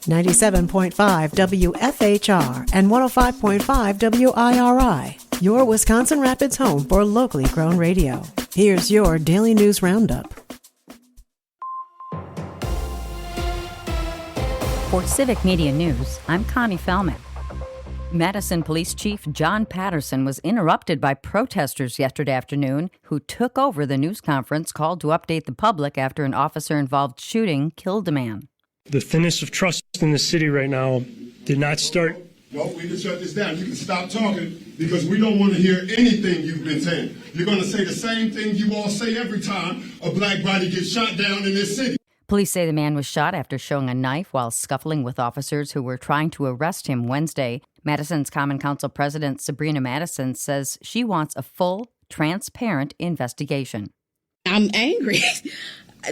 97.5 WFHR and 105.5 WIRI, your Wisconsin Rapids home for locally grown radio. Here's your Daily News Roundup. For Civic Media News, I'm Connie Fellman. Madison Police Chief John Patterson was interrupted by protesters yesterday afternoon who took over the news conference called to update the public after an officer-involved shooting killed a man. The thinness of trust in the city right now did not start. No, we can shut this down. You can stop talking because we don't want to hear anything you've been saying. You're going to say the same thing you all say every time a black body gets shot down in this city. Police say the man was shot after showing a knife while scuffling with officers who were trying to arrest him Wednesday. Madison's Common Council President Sabrina Madison says she wants a full, transparent investigation. I'm angry.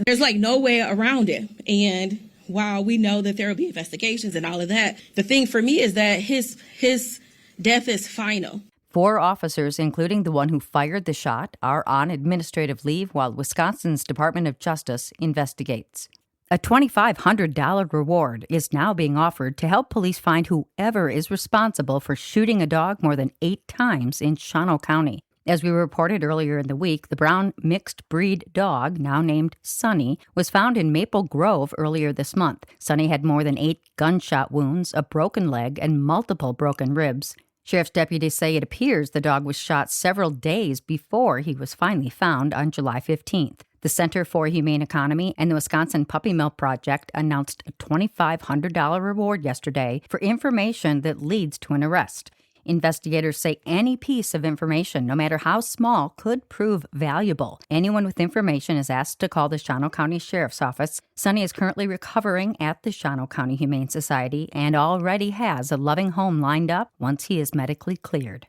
There's no way around it. And while we know that there will be investigations and all of that, the thing for me is that his death is final. 4 officers, including the one who fired the shot, are on administrative leave while Wisconsin's Department of Justice investigates. A $2,500 reward is now being offered to help police find whoever is responsible for shooting a dog more than 8 times in Shawano County. As we reported earlier in the week, the brown mixed breed dog, now named Sunny, was found in Maple Grove earlier this month. Sunny had more than 8 gunshot wounds, a broken leg, and multiple broken ribs. Sheriff's deputies say it appears the dog was shot several days before he was finally found on July 15th. The Center for Humane Economy and the Wisconsin Puppy Mill Project announced a $2,500 reward yesterday for information that leads to an arrest. Investigators say any piece of information, no matter how small, could prove valuable. Anyone with information is asked to call the Shawano County Sheriff's Office. Sonny is currently recovering at the Shawano County Humane Society and already has a loving home lined up once he is medically cleared.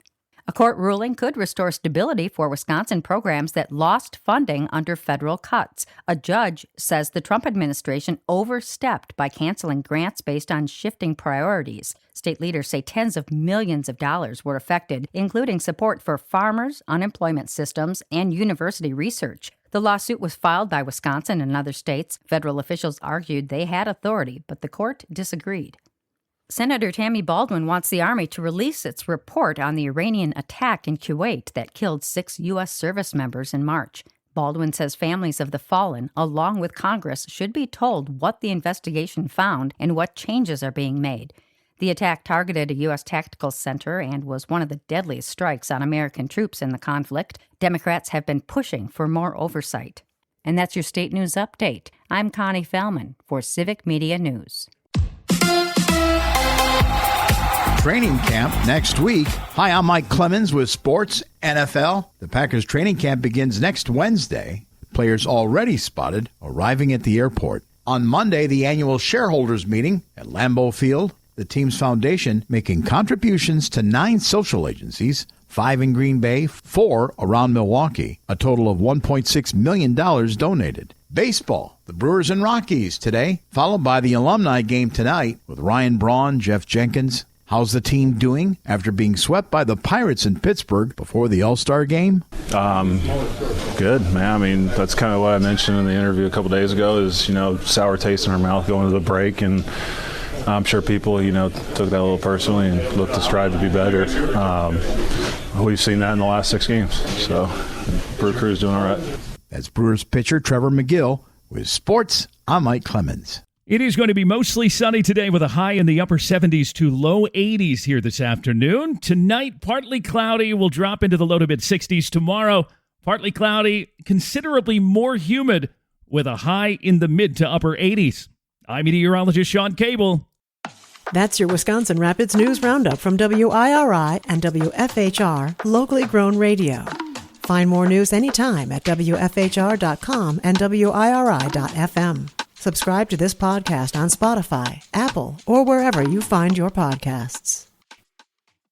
A court ruling could restore stability for Wisconsin programs that lost funding under federal cuts. A judge says the Trump administration overstepped by canceling grants based on shifting priorities. State leaders say tens of millions of dollars were affected, including support for farmers, unemployment systems, and university research. The lawsuit was filed by Wisconsin and other states. Federal officials argued they had authority, but the court disagreed. Senator Tammy Baldwin wants the Army to release its report on the Iranian attack in Kuwait that killed 6 U.S. service members in March. Baldwin says families of the fallen, along with Congress, should be told what the investigation found and what changes are being made. The attack targeted a U.S. tactical center and was one of the deadliest strikes on American troops in the conflict. Democrats have been pushing for more oversight. And that's your State News Update. I'm Connie Fellman for Civic Media News. Training camp next week. Hi, I'm Mike Clemens with Sports NFL. The Packers training camp begins next Wednesday. Players already spotted arriving at the airport. On Monday, the annual shareholders meeting at Lambeau Field. The team's foundation making contributions to 9 social agencies, 5 in Green Bay, 4 around Milwaukee. A total of $1.6 million donated. Baseball, the Brewers and Rockies today, followed by the alumni game tonight with Ryan Braun, Jeff Jenkins. How's the team doing after being swept by the Pirates in Pittsburgh before the All-Star game? Good, man. I mean, that's kind of what I mentioned in the interview a couple days ago is, sour taste in our mouth going to the break. And I'm sure people, took that a little personally and looked to strive to be better. We've seen that in the last 6 games. So Brew Crew's doing all right. That's Brewers pitcher Trevor McGill with Sports. I'm Mike Clemens. It is going to be mostly sunny today with a high in the upper 70s to low 80s here this afternoon. Tonight, partly cloudy, will drop into the low to mid 60s. Tomorrow, partly cloudy, considerably more humid with a high in the mid to upper 80s. I'm meteorologist Sean Cable. That's your Wisconsin Rapids News Roundup from WIRI and WFHR, locally grown radio. Find more news anytime at WFHR.com and WIRI.fm. Subscribe to this podcast on Spotify, Apple, or wherever you find your podcasts.